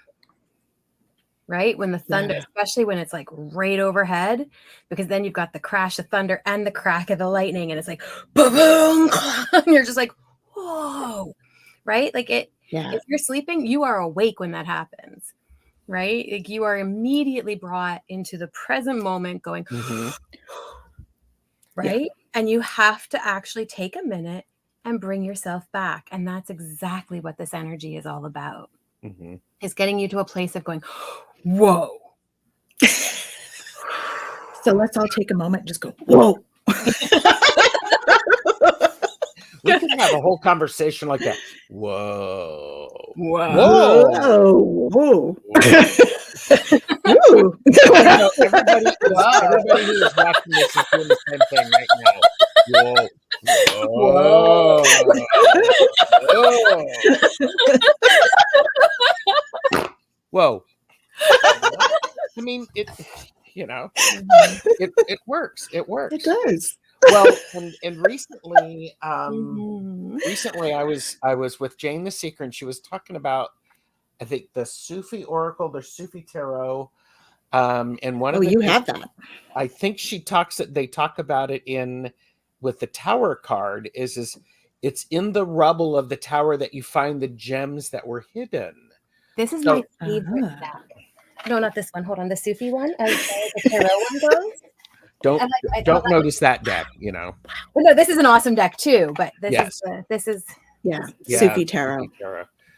right? When the thunder, Yeah. especially when it's like right overhead, because then you've got the crash of thunder and the crack of the lightning, and it's like boom, and you're just like, whoa, right? Like Yeah. if you're sleeping, you are awake when that happens, right? Like you are immediately brought into the present moment, going, right? And you have to actually take a minute and bring yourself back. And that's exactly what this energy is all about. Is getting you to a place of going, whoa. So let's all take a moment and just go, whoa. We can have a whole conversation like that. Whoa. Whoa. Whoa. Whoa. Woo. Everybody who is watching this is doing the same thing right now. Whoa. Whoa. Whoa. Whoa. I mean, it works. It works. It does. Well, and recently, I was with Jane the Seeker, and she was talking about, I think, the Sufi Oracle, the Sufi Tarot, and one of the you things, have that. I think they talk about it with the Tower card is it's in the rubble of the tower that you find the gems that were hidden. This is my favorite deck. No, not this one. Hold on, the Sufi one, as the tarot one goes. Don't notice that deck, Well, no, this is an awesome deck too, but this is Sufi Tarot.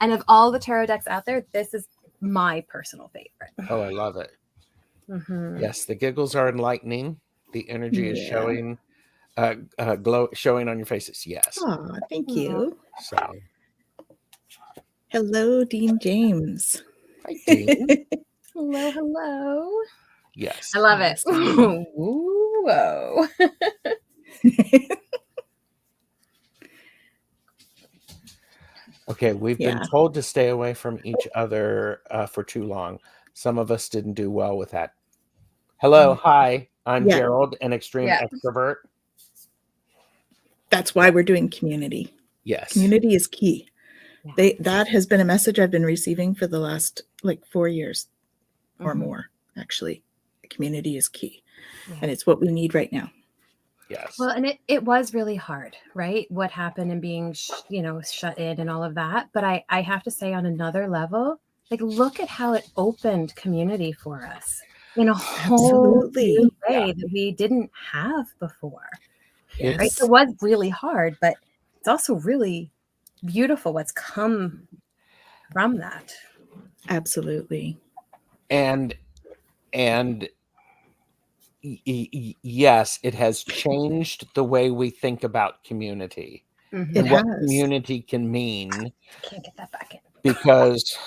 And of all the tarot decks out there, this is my personal favorite. Oh, I love it. Yes, the giggles are enlightening. The energy is showing, showing on your faces. Yes. Oh, thank you. So, hello, Dean James. Hi, Dean. Hello. Yes. I love it. Whoa. Okay, we've been told to stay away from each other for too long. Some of us didn't do well with that. Hello, hi. I'm Gerald, an extreme extrovert. That's why we're doing community. Yes. Community is key. That has been a message I've been receiving for the last 4 years or more, actually. Community is key. And it's what we need right now. Yes. Well, and it was really hard, right? What happened and being, shut in and all of that. But I have to say, on another level, look at how it opened community for us in a whole new way that we didn't have before. Yes. Right? It was really hard, but it's also really beautiful what's come from that. Absolutely. And yes, it has changed the way we think about community and what community can mean. Can't get that back in because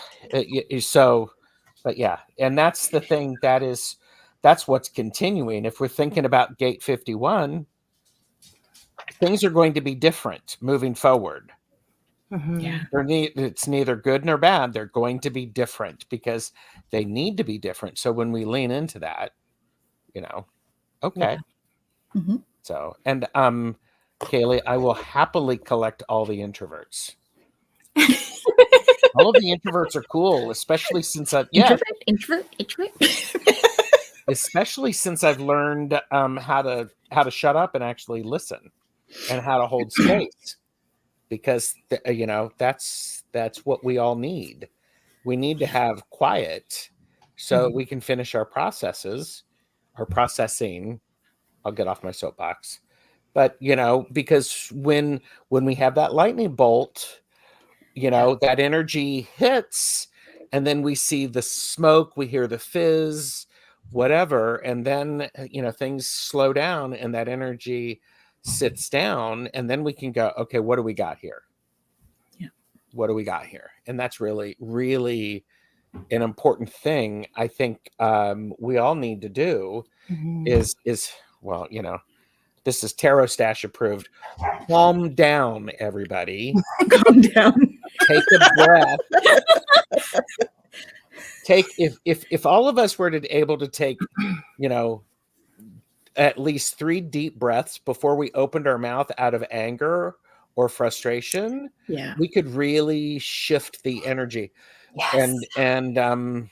but yeah, and that's the thing, that's what's continuing. If we're thinking about Gate 51, things are going to be different moving forward. It's neither good nor bad. They're going to be different because they need to be different. So when we lean into that, okay. So, and Kaylee, I will happily collect all the introverts. All of the introverts are cool, especially since introvert. Especially since I've learned how to shut up and actually listen, and how to hold space, because that's what we all need. We need to have quiet so we can finish our processing. I'll get off my soapbox, but because when we have that lightning bolt, that energy hits, and then we see the smoke, we hear the fizz, whatever, and then things slow down, and that energy sits down, and then we can go, okay, what do we got here? Yeah. What do we got here? And that's really, really an important thing I think we all need to do is, well, you know, this is Tarot Stash approved. Calm down, everybody. Calm down. Take a breath. If all of us were able to take, you know, at least 3 deep breaths before we opened our mouth out of anger or frustration, Yeah. we could really shift the energy. Yes. And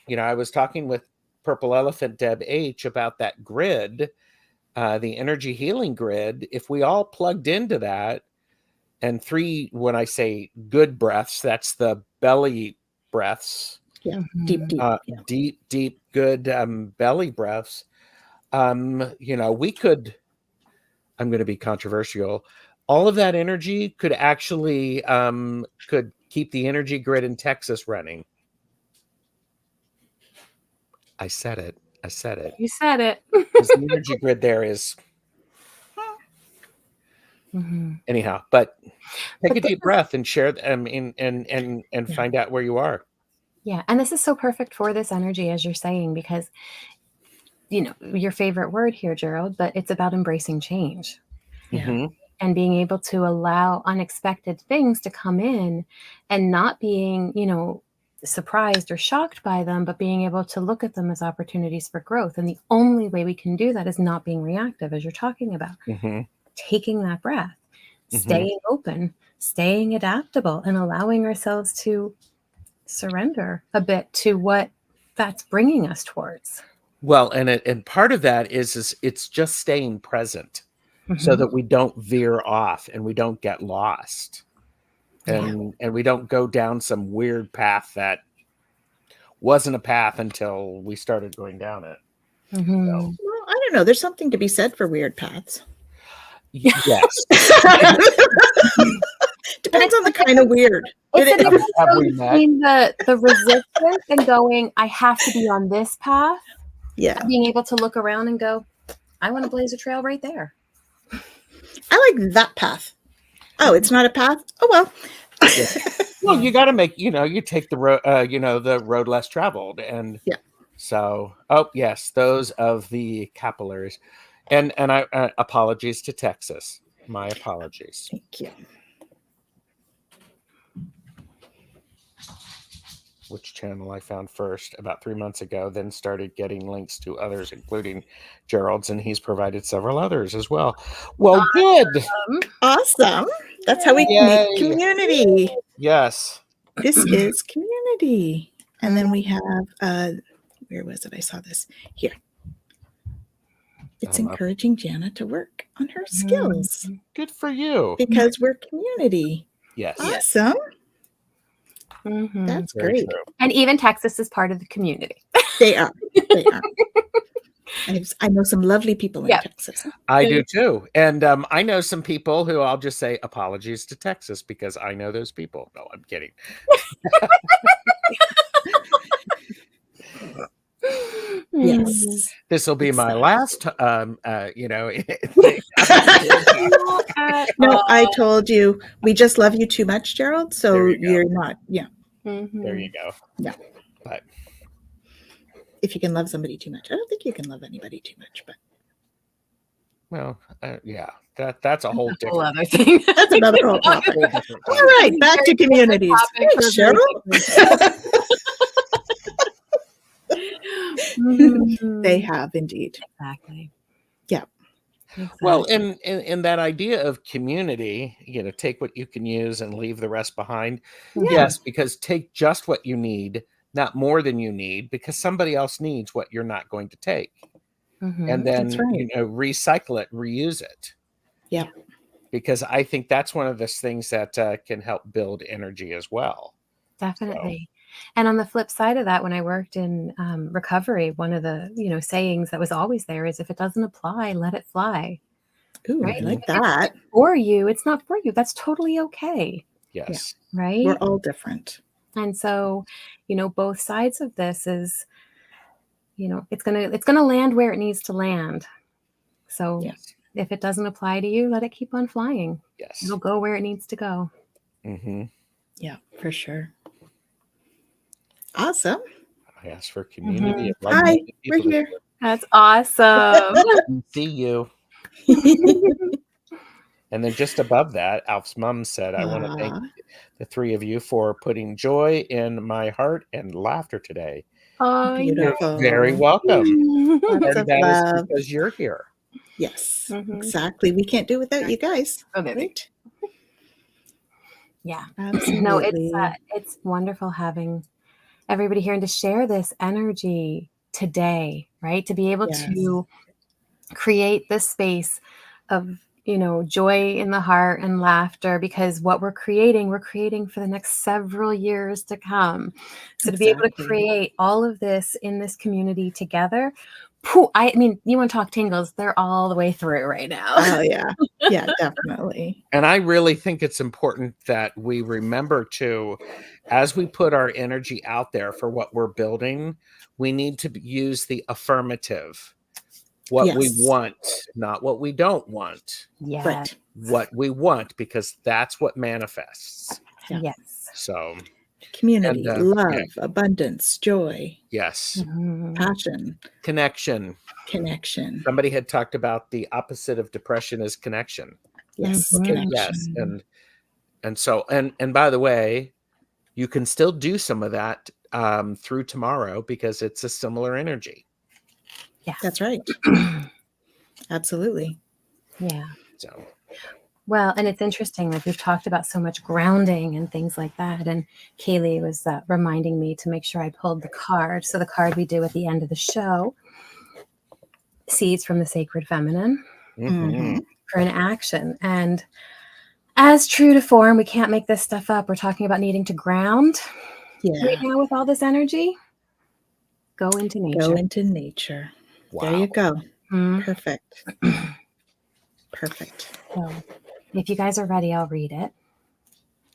you know, I was talking with Purple Elephant Deb H about that grid, the energy healing grid. If we all plugged into that, and 3, when I say good breaths, that's the belly breaths. Yeah. Deep, Deep, good belly breaths. You know, we could, I'm going to be controversial. All of that energy could actually could keep the energy grid in Texas running. I said it. You said it. Because the energy grid there is anyhow. But take a deep breath and share and find out where you are. Yeah, and this is so perfect for this energy, as you're saying, because you know your favorite word here, Gerald, but it's about embracing change. Yeah. And being able to allow unexpected things to come in and not being, you know, surprised or shocked by them, but being able to look at them as opportunities for growth. And the only way we can do that is not being reactive, as you're talking about. Taking that breath, staying open, staying adaptable, and allowing ourselves to surrender a bit to what that's bringing us towards. Well, and part of that is it's just staying present. So that we don't veer off and we don't get lost and we don't go down some weird path that wasn't a path until we started going down it. So. Well, I don't know. There's something to be said for weird paths. Yes. Depends on the kind of weird. It's a difference between the resistance and going, I have to be on this path. Yeah. Being able to look around and go, I want to blaze a trail right there. I like that path. Oh, it's not a path? Oh, well. Well, you got to make, you know, you take the road, you know, the road less traveled. And so, oh, yes, those of the capillaries. And I apologies to Texas. My apologies. Thank you. Which channel I found first about 3 months ago, then started getting links to others, including Gerald's, and he's provided several others as well. Well, good. Awesome. That's how we make community. Yes. This is community. And then we have, where was it? I saw this here. It's encouraging Jana to work on her skills. Good for you. Because we're community. Yes. Awesome. That's very great. True. And even Texas is part of the community. They are. They are. I know some lovely people in Texas. I do too. And I know some people who I'll just say apologies to Texas because I know those people. No, I'm kidding. Yes. This will be my last, you know. No, I told you, we just love you too much, Gerald. So you're not, There you go. Yeah. But if you can love somebody too much, I don't think you can love anybody too much, but. Well, yeah, that's a whole different other thing. That's another whole topic. All right, back to communities. Thanks, Cheryl. They have indeed. Exactly. Yeah. Exactly. Well, in that idea of community, you know, take what you can use and leave the rest behind. Yes, because take just what you need, not more than you need, because somebody else needs what you're not going to take. And then, you know, recycle it, reuse it. Yeah. Because I think that's one of those things that can help build energy as well. Definitely. And on the flip side of that, when I worked in recovery, one of the, you know, sayings that was always there is if it doesn't apply, let it fly. Ooh, right? I like that. It's for you, it's not for you. That's totally okay. Yes. Yeah. Right. We're all different. And so, you know, both sides of this is, you know, it's gonna land where it needs to land. So If it doesn't apply to you, let it keep on flying. Yes. It'll go where it needs to go. Mm-hmm. Yeah, for sure. Awesome. I asked for community. Mm-hmm. I'd like Hi, more people we're to here. That's awesome. see you. And then just above that, Alf's mom said, I want to thank the three of you for putting joy in my heart and laughter today. Oh, Beautiful. You're very welcome. Lots Part of of that is love. because you're here. Yes, Mhm. exactly. We can't do without you guys. Oh, there they Right? Yeah. Absolutely. No, it's wonderful having everybody here and to share this energy today, right? To be able Yes. to create this space of, joy in the heart and laughter, because what we're creating for the next several years to come. So to be able to Exactly. create all of this in this community together, I mean, you want to talk tingles, they're all the way through right now. Oh, yeah. Yeah, definitely. And I really think it's important that we remember to, as we put our energy out there for what we're building, we need to use the affirmative. What we Yes. want, not what we don't want. Yeah. Right. What we want, because that's what manifests. Yeah. Yes. So Community, And, love, yeah. abundance, joy, yes, Mhm. passion, connection. connection. Somebody had talked about the opposite of depression is connection. Yes, Mhm. connection. Yes, and so and by the way, you can still do some of that through tomorrow because it's a similar energy. Yeah. That's right. Absolutely. Yeah. So Well, and it's interesting, like we've talked about so much grounding and things like that. And Kaylee was reminding me to make sure I pulled the card. So the card we do at the end of the show, Seeds from the Sacred Feminine, Mhm. for an action. And as true to form, we can't make this stuff up. We're talking about needing to ground Yeah. right now with all this energy. Go into nature. Go into nature. wow. There you go. Mhm. Perfect. Perfect. So if you guys are ready, I'll read it.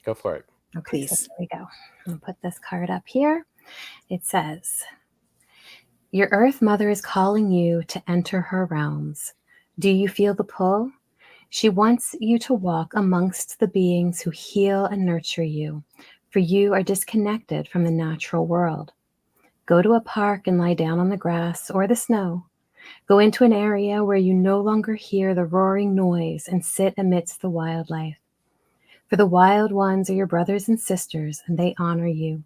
Go for it. Okay, so Please. there we go. I'll put this card up here. It says, your Earth Mother is calling you to enter her realms. Do you feel the pull? She wants you to walk amongst the beings who heal and nurture you, for you are disconnected from the natural world. Go to a park and lie down on the grass or the snow. Go into an area where you no longer hear the roaring noise and sit amidst the wildlife. For the wild ones are your brothers and sisters, and they honor you.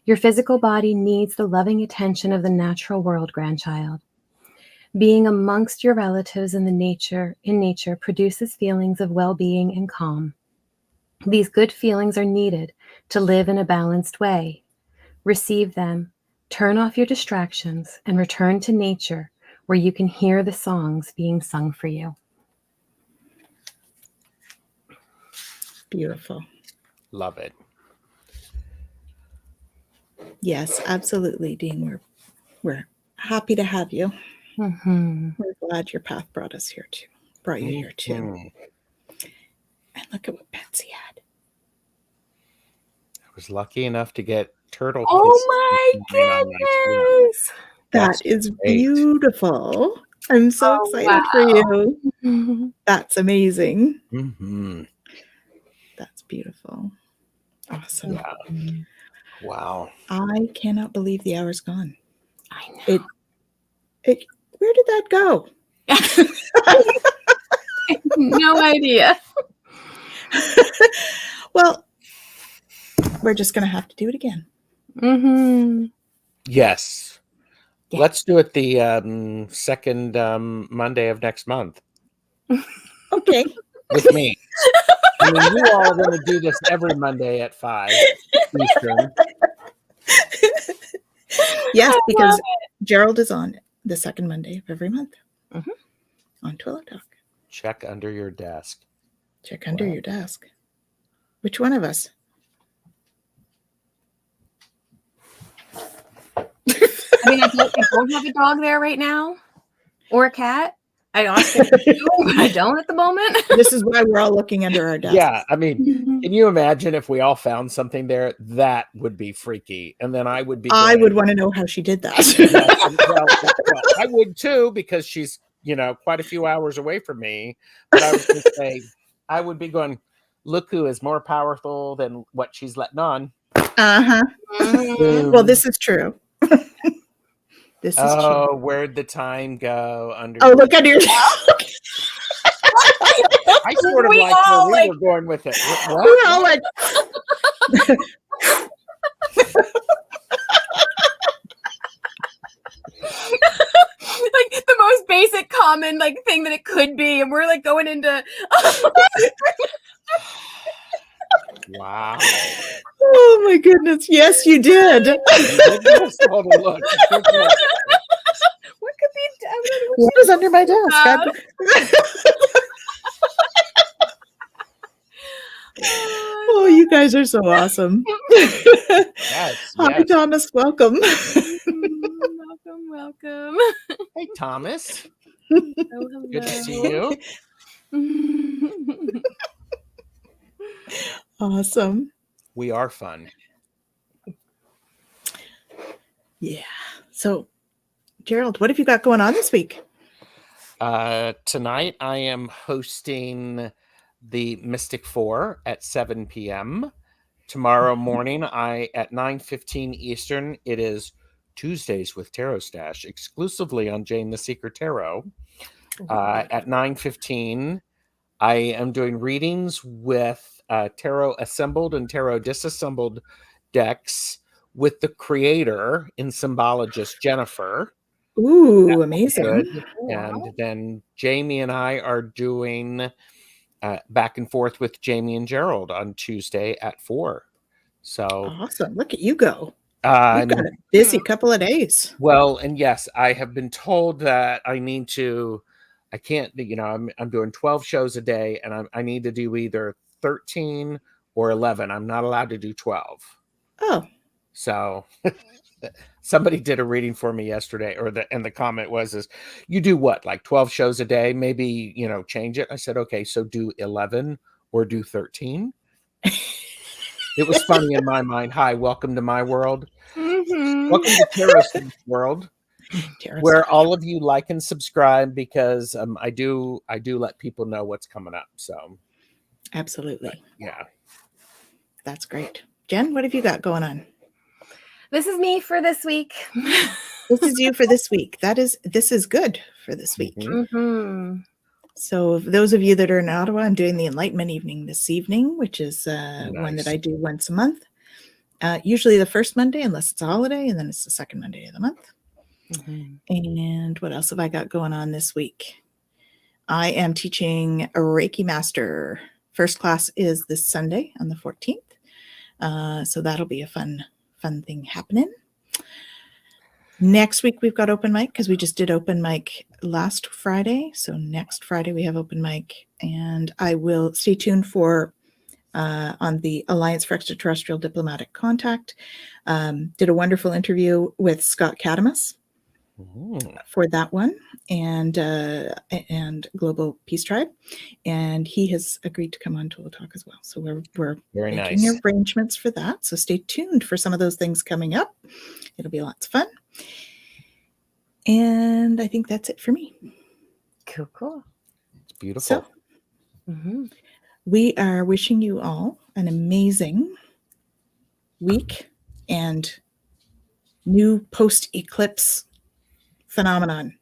Your physical body needs the loving attention of the natural world, grandchild. Being amongst your relatives in nature produces feelings of well-being and calm. These good feelings are needed to live in a balanced way. Receive them, turn off your distractions, and return to nature where you can hear the songs being sung for you. Beautiful. Love it. Yes, absolutely, Dean. We're happy to have you. Mm-hmm. We're glad your path brought you here too. Mhm. And look at what Betsy had. I was lucky enough to get turtle Oh kisses my this morning on my phone. goodness! That is beautiful. I'm so Oh, excited for you. Mm-hmm. That's amazing. Mm-hmm. That's beautiful. Awesome. Yeah. Wow. I cannot believe the hour's gone. I know. Where did that go? No idea. Well, we're just going to have to do it again. Mm-hmm. Yes. Yeah. Let's do it the second Monday of next month Okay. with me. I mean, you all are going to do this every Monday at 5 Eastern. Yes, because Gerald is on the second Monday of every month on Twillow Talk. Check under your desk. Check under your desk. Which one of us? I mean, I don't have a dog there right now, or a cat. I also do, but I don't at the moment. This is why we're all looking under our desks. Yeah, I mean, can you imagine if we all found something there? That would be freaky. And then I would be I would want to know how she did that. Yes, well, I would too, because she's quite a few hours away from me. But I was going to say, I would be going, look who is more powerful than what she's letting on. Uh-huh. Well, this is true. This is true. Oh, where'd the time go? Oh, look under your I sort of We like all, where we like- were going with it. What? We're all like, Like the most basic common like thing that it could be, and we're like going into Wow. oh my goodness. Yes, you did. You did give us all the look. what could be What is under my desk? Oh, you guys are so awesome. Yes, Hi, yes. Thomas. Welcome. welcome. Hey, Thomas. Hello. Good to see you. Awesome. We are fun. Yeah. So, Gerald, what have you got going on this week? Tonight, I am hosting the Mystic 4 at 7 p.m. Tomorrow morning, at 9:15 Eastern, it is Tuesdays with Tarot Stash, exclusively on Jane the Seeker Tarot. At 9:15, I am doing readings with Tarot Assembled and Tarot Disassembled decks with the creator in Symbologist, Jennifer. Ooh, amazing. Good. And then Jamie and I are doing back and forth with Jamie and Gerald on Tuesday at 4. So Awesome. Look at you go. I'm You've got a busy couple of days. well, and yes, I have been told that I can't, I'm doing 12 shows a day, and I need to do either 13 or 11. I'm not allowed to do 12. Oh, So somebody did a reading for me yesterday, and the comment is you do what, like 12 shows a day, maybe, change it. I said, okay, so do 11 or do 13. It was funny in my mind. Hi, welcome to my world. Welcome to Tarot's world, where all of you like and subscribe, because I do let people know what's coming up. So absolutely. yeah, That's great. Jen, what have you got going on? This is me for this week. This is you for this week. This is good for this week. Mm-hmm. So those of you that are in Ottawa, I'm doing the Enlightenment Evening this evening, which is one that I do once a month. Usually the first Monday, unless it's a holiday, and then it's the second Monday of the month. Mm-hmm. And what else have I got going on this week? I am teaching a Reiki Master. First class is this Sunday on the 14th. So that'll be a fun thing happening. Next week we've got open mic, because we just did open mic last Friday. So next Friday we have open mic, and I will stay tuned for on the Alliance for Extraterrestrial Diplomatic Contact. Did a wonderful interview with Scott Cadamus for that one, and Global Peace Tribe, and he has agreed to come on Twillow Talk as well. So we're very making nice arrangements for that. So stay tuned for some of those things coming up. It'll be lots of fun. And I think that's it for me. Cool. It's beautiful. So we are wishing you all an amazing week and new post-eclipse phenomenon,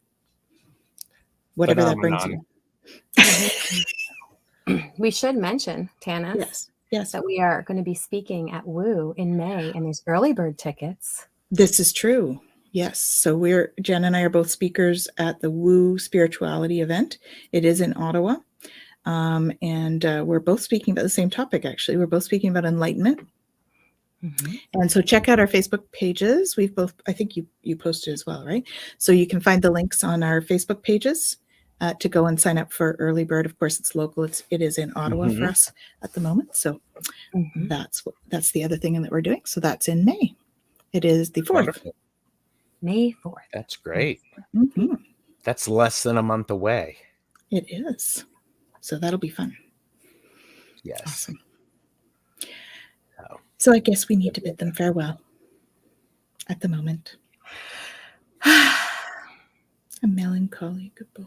whatever that brings you. We should mention, Tanis, yes, that we are going to be speaking at Woo in May, and there's early bird tickets. This is true. Yes. So Jen and I are both speakers at the Woo Spirituality event. It is in Ottawa. And we're both speaking about the same topic, actually. We're both speaking about enlightenment. And so check out our Facebook pages. We've both, I think you posted as well, right? So you can find the links on our Facebook pages to go and sign up for early bird. Of course, it's local. It is in Ottawa for us at the moment. So that's the other thing that we're doing. So that's in May. It is the 4th. Wonderful. May 4th. That's great. That's less than a month away. It is. So that'll be fun. Yes. Awesome. So I guess we need to bid them farewell at the moment. A melancholy goodbye.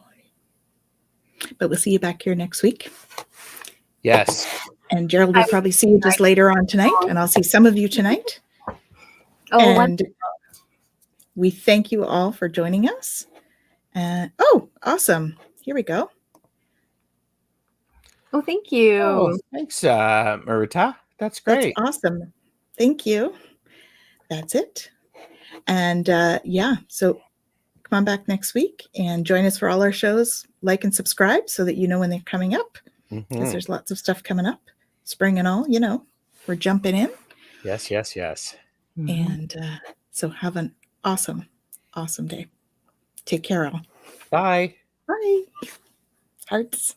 But we'll see you back here next week. Yes. And Gerald will probably see you just later on tonight, and I'll see some of you tonight. Oh, And we thank you all for joining us. Oh, awesome. Here we go. oh, thank you. Oh, thanks, Marita. That's great. That's awesome. Thank you. That's it. And yeah, so come on back next week and join us for all our shows. Like and subscribe so that you know when they're coming up, because there's lots of stuff coming up. Spring and all, we're jumping in. Yes, yes, yes. And so have an awesome, awesome day. Take care, all. Bye. Bye. Hearts.